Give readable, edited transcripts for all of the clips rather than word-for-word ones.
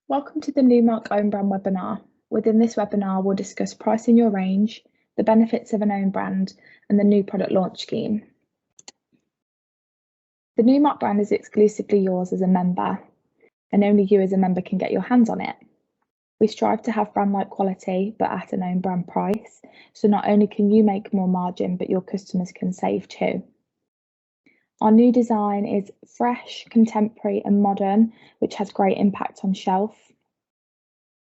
Welcome to the Numark Own Brand webinar. Within this webinar, we'll discuss pricing your range, the benefits of an own brand, and the new product launch scheme. The Numark brand is exclusively yours as a member, and only you as a member can get your hands on it. We strive to have brand-like quality, but at an own brand price, so not only can you make more margin, but your customers can save too. Our new design is fresh, contemporary and modern, which has great impact on shelf.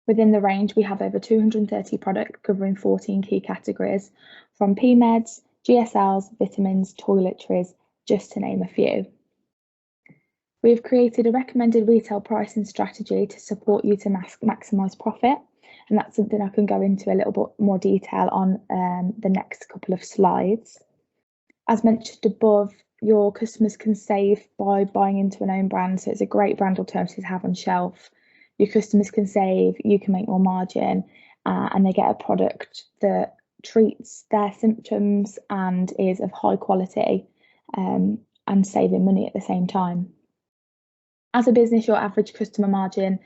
Within the range, we have over 230 products covering 14 key categories, from PMEDs, GSLs, vitamins, toiletries, just to name a few. We have created a recommended retail pricing strategy to support you to maximise profit, and that's something I can go into a little bit more detail on the next couple of slides. As mentioned above, your customers can save by buying into an own brand, so it's a great brand alternative to have on shelf. Your customers can save, you can make more margin, and they get a product that treats their symptoms and is of high quality, and saving money at the same time. As a business, your average customer margin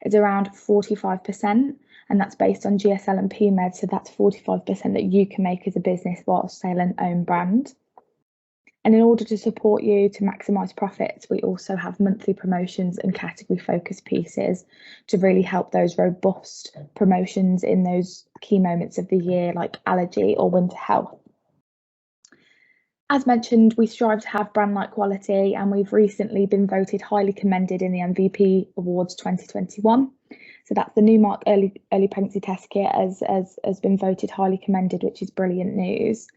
is around 45%, and that's based on GSL and PMED, so that's 45% that you can make as a business whilst selling own brand. And in order to support you to maximise profits, we also have monthly promotions and category focus pieces to really help those robust promotions in those key moments of the year, like allergy or winter health. As mentioned, we strive to have brand-like quality, and we've recently been voted highly commended in the MVP Awards 2021. So that's the Numark early pregnancy test kit has been voted highly commended, which is brilliant news.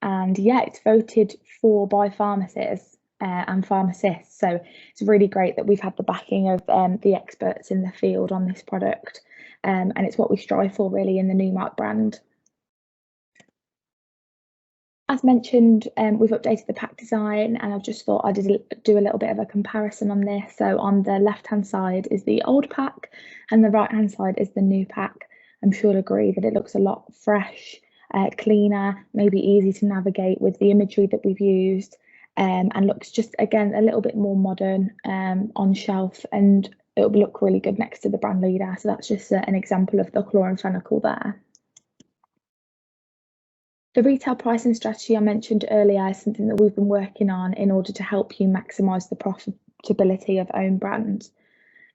And yeah, it's voted for by pharmacists and pharmacists. So it's really great that we've had the backing of the experts in the field on this product. And it's what we strive for really in the Numark brand. As mentioned, we've updated the pack design, and I've just thought I'd do a little bit of a comparison on this. So on the left-hand side is the old pack and the right-hand side is the new pack. I'm sure you'll agree that it looks a lot fresh, cleaner, maybe easy to navigate with the imagery that we've used, and looks just, again, a little bit more modern on shelf, and it'll look really good next to the brand leader. So that's just an example of the chloramphenicol there. The retail pricing strategy I mentioned earlier is something that we've been working on in order to help you maximise the profitability of own brand.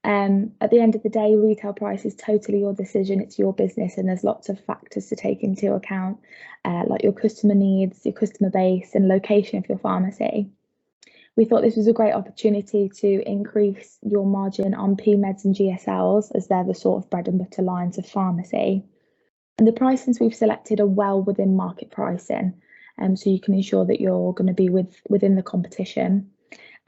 At the end of the day, retail price is totally your decision, it's your business, and there's lots of factors to take into account, like your customer needs, your customer base, and location of your pharmacy. We thought this was a great opportunity to increase your margin on PMEDs and GSLs, as they're the sort of bread and butter lines of pharmacy. And the pricings we've selected are well within market pricing, so you can ensure that you're going to be within the competition.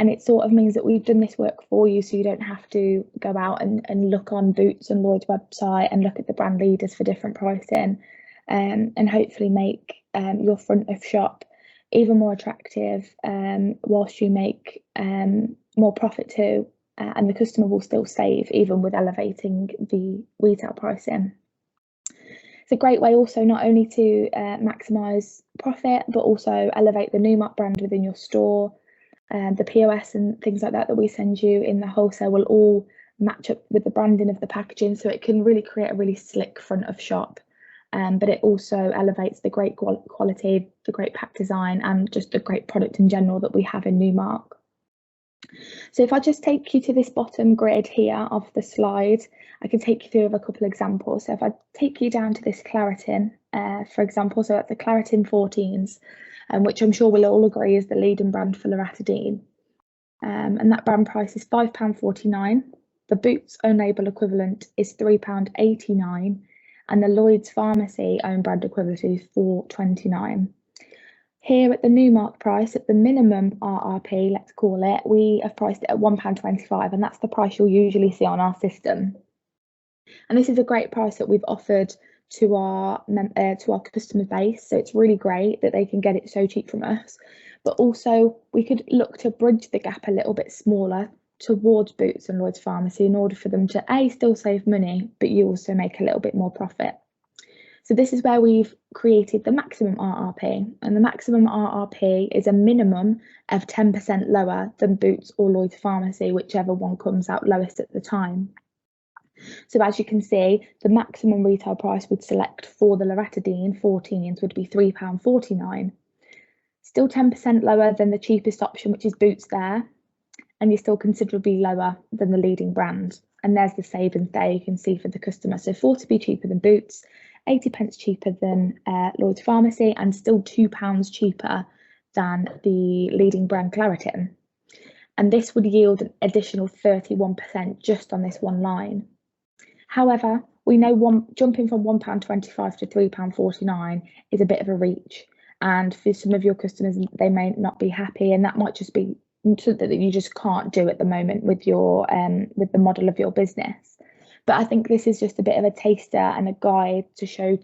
And it sort of means that we've done this work for you, so you don't have to go out and look on Boots and Lloyd's website and look at the brand leaders for different pricing, and hopefully make your front of shop even more attractive, whilst you make more profit too, and the customer will still save even with elevating the retail pricing. It's a great way also not only to maximise profit, but also elevate the Numark brand within your store. The POS and things like that we send you in the wholesale will all match up with the branding of the packaging, so it can really create a really slick front of shop. But it also elevates the great quality, the great pack design, and just the great product in general that we have in Numark. So if I just take you to this bottom grid here of the slide, I can take you through a couple of examples. So if I take you down to this Claritin, for example, so that's the Claritin 14s, which I'm sure we'll all agree is the leading brand for loratadine. And that brand price is £5.49. The Boots own label equivalent is £3.89, and the Lloyd's Pharmacy own brand equivalent is £4.29. Here at the Numark price, at the minimum RRP, let's call it, we have priced it at £1.25, and that's the price you'll usually see on our system. And this is a great price that we've offered to our customer base, so it's really great that they can get it so cheap from us. But also we could look to bridge the gap a little bit smaller towards Boots and Lloyd's Pharmacy in order for them to still save money, but you also make a little bit more profit. So this is where we've created the maximum RRP, and the maximum RRP is a minimum of 10% lower than Boots or Lloyds Pharmacy, whichever one comes out lowest at the time. So as you can see, the maximum retail price we'd select for the Loratadine 14s would be £3.49. Still 10% lower than the cheapest option, which is Boots there, and you're still considerably lower than the leading brand. And there's the savings there you can see for the customer. So 40p cheaper than Boots, 80p cheaper than Lloyds Pharmacy, and still £2 cheaper than the leading brand Claritin. And this would yield an additional 31% just on this one line. However, we know jumping from £1.25 to £3.49 is a bit of a reach. And for some of your customers, they may not be happy, and that might just be something that you just can't do at the moment with your with the model of your business. But I think this is just a bit of a taster and a guide to show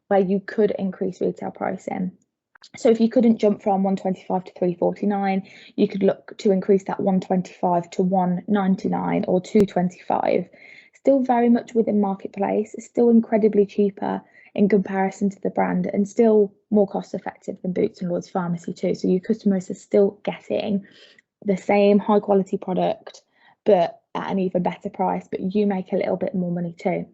where you could increase retail pricing. So if you couldn't jump from £1.25 to £3.49, you could look to increase that £1.25 to £1.99 or £2.25. Still very much within marketplace, still incredibly cheaper in comparison to the brand, and still more cost effective than Boots and Lloyds Pharmacy too. So your customers are still getting the same high quality product, but at an even better price, but you make a little bit more money too.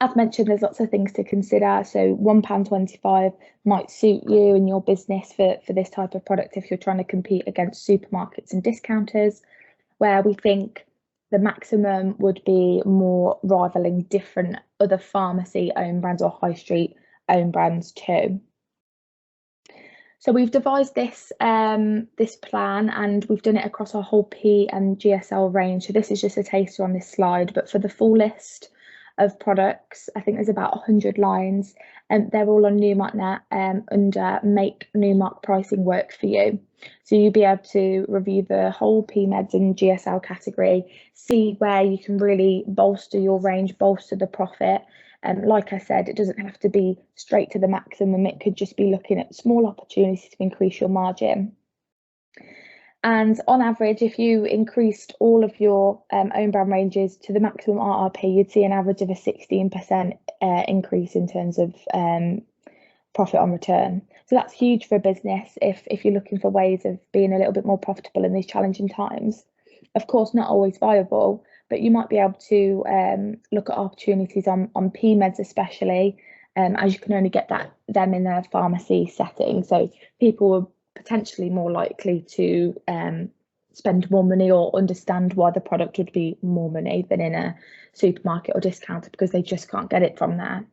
As mentioned, there's lots of things to consider. So £1.25 might suit you and your business for this type of product if you're trying to compete against supermarkets and discounters, where we think the maximum would be more rivaling different other pharmacy own brands or high street own brands too. So we've devised this this plan, and we've done it across our whole P and GSL range. So this is just a taster on this slide, but for the full list of products, I think there's about 100 lines, and they're all on Numark Net under Make Numark Pricing Work for You. So you'll be able to review the whole PMEDs and GSL category, see where you can really bolster your range, bolster the profit. Like I said, it doesn't have to be straight to the maximum. It could just be looking at small opportunities to increase your margin. And on average, if you increased all of your own brand ranges to the maximum RRP, you'd see an average of a 16% increase in terms of profit on return. So that's huge for a business if you're looking for ways of being a little bit more profitable in these challenging times. Of course, not always viable, but you might be able to look at opportunities on PMEDs especially, as you can only get them in a pharmacy setting. So people are potentially more likely to spend more money or understand why the product would be more money than in a supermarket or discounter, because they just can't get it from there.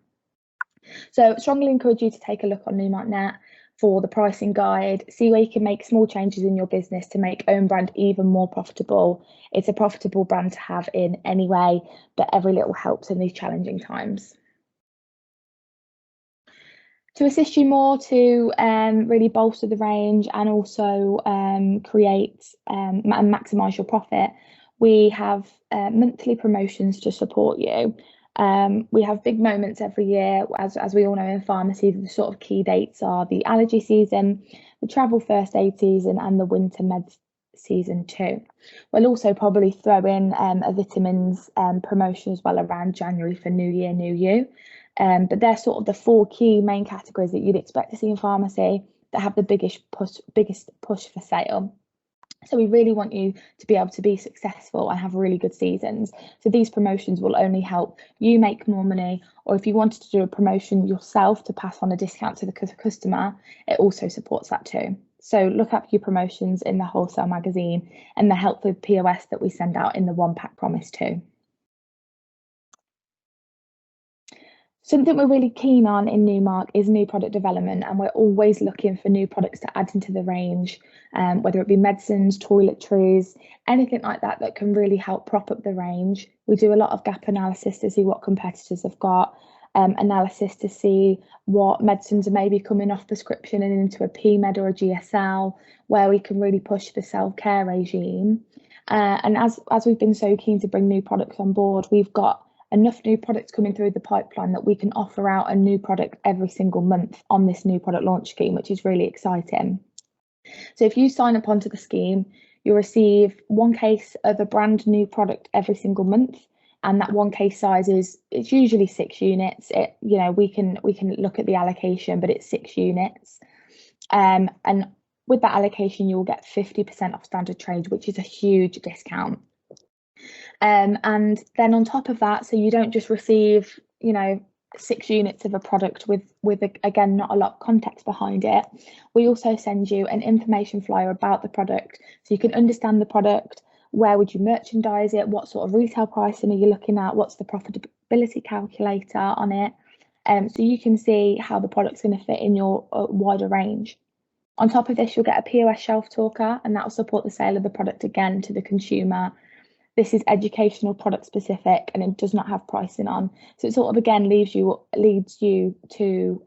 So strongly encourage you to take a look on Numark Net for the pricing guide, see where you can make small changes in your business to make own brand even more profitable. It's a profitable brand to have in anyway, but every little helps in these challenging times. To assist you more to really bolster the range and also create and maximise your profit, we have monthly promotions to support you. We have big moments every year, as we all know in pharmacy. The sort of key dates are the allergy season, the travel first aid season, and the winter meds season too. We'll also probably throw in a vitamins promotion as well around January for New Year, New You. But they're sort of the four key main categories that you'd expect to see in pharmacy that have the biggest push for sale. So we really want you to be able to be successful and have really good seasons. So these promotions will only help you make more money, or if you wanted to do a promotion yourself to pass on a discount to the customer, it also supports that too. So look up your promotions in the wholesale magazine and the helpful POS that we send out in the one pack promise too. Something we're really keen on in Numark is new product development, and we're always looking for new products to add into the range, whether it be medicines, toiletries, anything like that that can really help prop up the range. We do a lot of gap analysis to see what competitors have got, analysis to see what medicines are maybe coming off prescription and into a PMED or a GSL, where we can really push the self-care regime. And as we've been so keen to bring new products on board, we've got enough new products coming through the pipeline that we can offer out a new product every single month on this new product launch scheme, which is really exciting. So if you sign up onto the scheme, you'll receive one case of a brand new product every single month, and that one case size it's usually 6 units. We can look at the allocation, but it's 6 units. And with that allocation, you will get 50% off standard range, which is a huge discount. And then on top of that, so you don't just receive, 6 units of a product with again, not a lot of context behind it. We also send you an information flyer about the product, so you can understand the product. Where would you merchandise it? What sort of retail pricing are you looking at? What's the profitability calculator on it? So you can see how the product's going to fit in your wider range. On top of this, you'll get a POS shelf talker, and that will support the sale of the product again to the consumer. This is educational, product specific, and it does not have pricing on. So it sort of again leads you to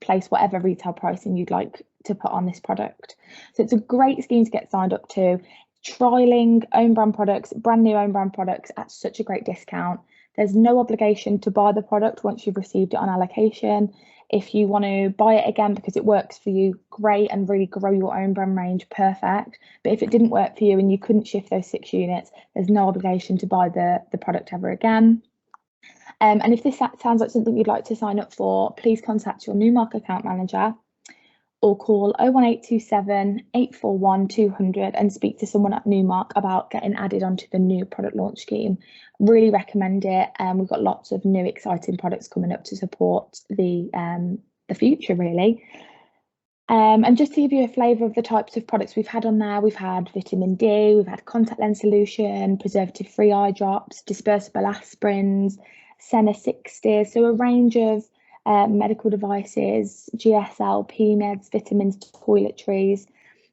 place whatever retail pricing you'd like to put on this product. So it's a great scheme to get signed up to. Trialing own brand products, brand new own brand products at such a great discount. There's no obligation to buy the product once you've received it on allocation. If you want to buy it again because it works for you, great, and really grow your own brand range, perfect. But if it didn't work for you and you couldn't shift those 6 units, there's no obligation to buy the product ever again. And if this sounds like something you'd like to sign up for, please contact your Numark account manager or call 01827 841 200 and speak to someone at Numark about getting added onto the new product launch scheme. Really recommend it. We've got lots of new exciting products coming up to support the future, really. And just to give you a flavour of the types of products we've had on there, we've had vitamin D, we've had contact lens solution, preservative-free eye drops, dispersible aspirins, Senna 60s, so a range of medical devices, GSL, PMEDs, vitamins, toiletries,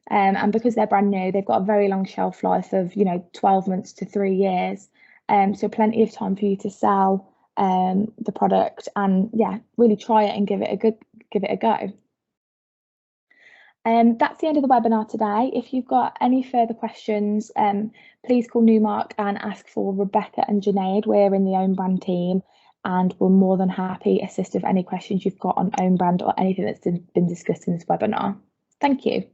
and because they're brand new, they've got a very long shelf life of 12 months to 3 years, so plenty of time for you to sell the product and really try it and give it a go. That's the end of the webinar today. If you've got any further questions, please call Numark and ask for Rebecca and Junaid. We're in the Own Brand team, and we're more than happy to assist with any questions you've got on Own Brand or anything that's been discussed in this webinar. Thank you.